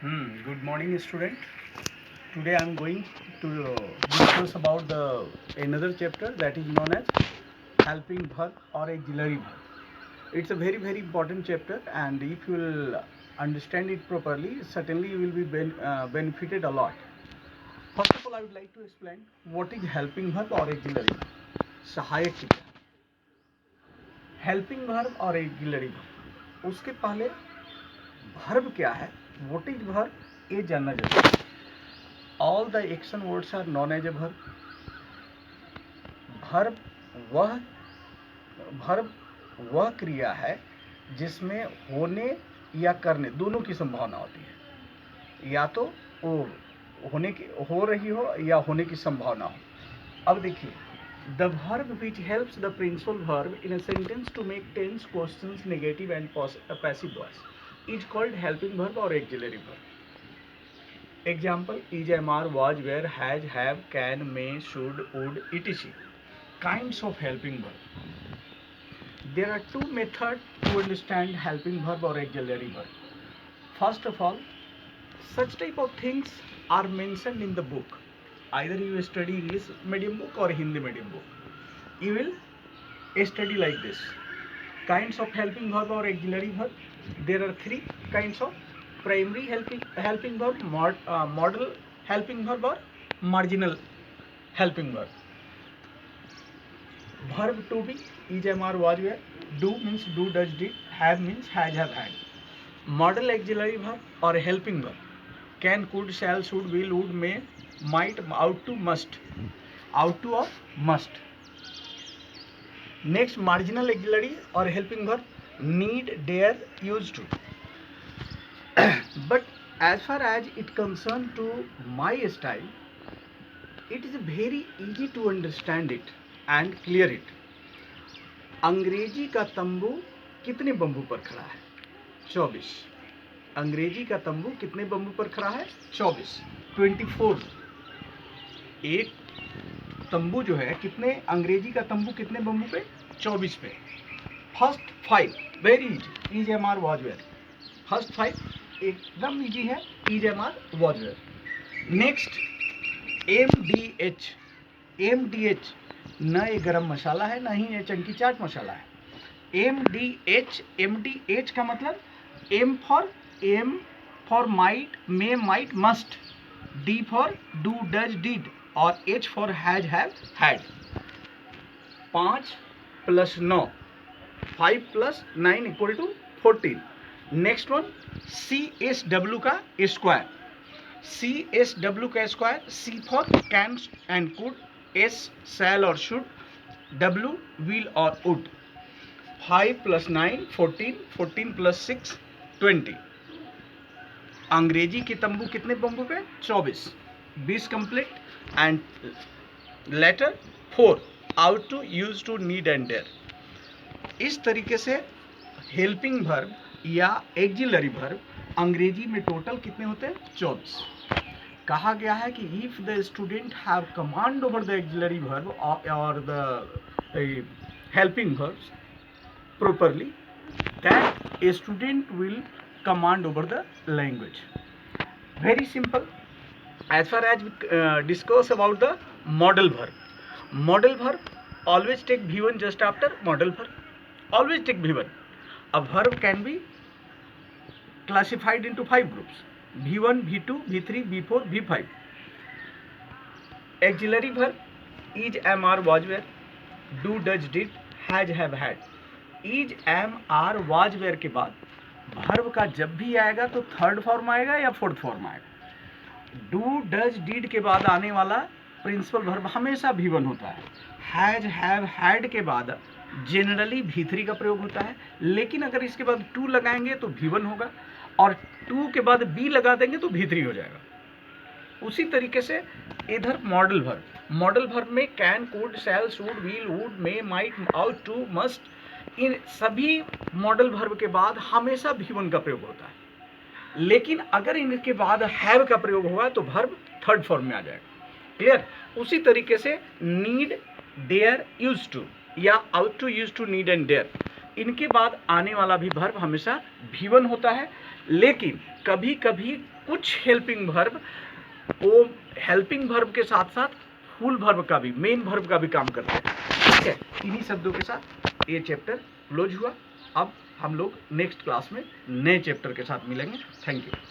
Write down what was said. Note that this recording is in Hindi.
Good morning, student. Today I am going to discuss about the another chapter that is known as helping verb or auxiliary verb. It's a very important chapter, and if you will understand it properly, certainly you will be benefited a lot. First of all, I would like to explain what is helping verb or auxiliary verb. सहायक क्रिया, हेल्पिंग वर्ब और ऑक्सिलरी वर्ब. उसके पहले वर्ब क्या है, व्हाट इज वर्ब, ये जानना जरूरी है. All the action words are known as a verb. Verb वह वर्ब वह क्रिया है जिसमें होने या करने दोनों की संभावना होती है, या तो वो होने की हो रही हो या होने की संभावना हो. अब देखिए, the verb which helps the principal verb in a sentence to make tense, questions, negative and passive voice is called helping verb or auxiliary verb. Example: is, am, are, was, were, has, have, can, may, should, would, etc. Kinds of helping verb. There are two methods to understand helping verb or auxiliary verb. First of all, such type of things are mentioned in the book. Either you study English medium book or Hindi medium book, you will study like this. Kinds of helping verb or auxiliary verb. There are three kinds of: primary helping verb, modal helping verb or marginal helping verb. Verb to be: is, am, are, was, were. Do means do, does, did. Have means has, have, had. Modal auxiliary verb or helping verb: can, could, shall, should, will, would, may, might, ought to, must. Ought to or must. Next, marginal auxiliary or helping verb: need, dare, used to. But as far as it concerned to my style, it is very easy to understand it and clear it. अंग्रेजी का तंबू कितने बंबू पर खड़ा है? 24. अंग्रेजी का तंबू कितने बंबू पर खड़ा है? 24. 24. एक तंबू जो है, कितने अंग्रेजी का तंबू कितने बंबू पे? 24 पे. First 5 very easy. Is, am, are, was, were. First 5 एकदम इजी है. Is, am, are, was, were. Next, M D H. M D H न ये गरम मसाला है, ना ही ये चंकी चाट मसाला है. M D H. M D H का मतलब M for might, may, might, must. D for do, does, did और H for has, have, had. 5 + 9, 5 + 9 = 14. Next one, C S W का स्क्वायर. सी एस डब्ल्यू का square. C for can and could, S shall और शुड, डब्ल्यू विल और वुड. 5 + 9 14, 14 + 6 20. अंग्रेजी के तंबू कितने बंबू पे? 24. 20 complete. And later 4, ought to, use to, need and dare. इस तरीके से हेल्पिंग वर्ब या एक्जिलरी वर्ब अंग्रेजी में टोटल कितने होते हैं? 24. कहा गया है कि if the student have command over the auxiliary verb और the helping verbs properly, that a student will command over the language. Very simple. As far as we discuss about the modal verb. Modal verb always take V1 just after modal verb. Always take V1. A verb can be classified into 5 groups: V1, V2, V3, V4, V5. Auxiliary verb: is, am, are, was, were. Do, does, did. Has, have, had. Is, am, are, was, were के बाद वर्ब का जब भी आएगा तो थर्ड फॉर्म आएगा या फोर्थ फॉर्म आएगा. डू, डज, डीड के बाद आने वाला प्रिंसिपल वर्ब हमेशा V1 होता है. हैज, हैव, हैड के बाद जनरली V3 का प्रयोग होता है, लेकिन अगर इसके बाद टू लगाएंगे तो V1 होगा, और टू के बाद बी लगा देंगे तो V3 हो जाएगा. उसी तरीके से इधर मॉडल वर्ब. मॉडल वर्ब में can, could, shall, should, will, would, may, might, ought to, must. इन सभी मॉडल वर्ब के बाद हमेशा V1 का प्रयोग होता है, लेकिन अगर इनके बाद हैव का प्रयोग होगा तो वर्ब थर्ड फॉर्म में आ जाएगा. क्लियर? उसी तरीके से नीड, डेयर, यूज टू या ought to, use to, need and dare, इनके बाद आने वाला भी वर्ब हमेशा V1 होता है, लेकिन कभी कभी कुछ हेल्पिंग वर्ब वो हेल्पिंग वर्ब के साथ साथ फुल वर्ब का भी, मेन वर्ब का भी काम करते हैं। ठीक है, इन्हीं शब्दों के साथ ये चैप्टर क्लोज हुआ। अब हम लोग नेक्स्ट क्लास में नए चैप्टर के साथ मिलेंगे। Thank you.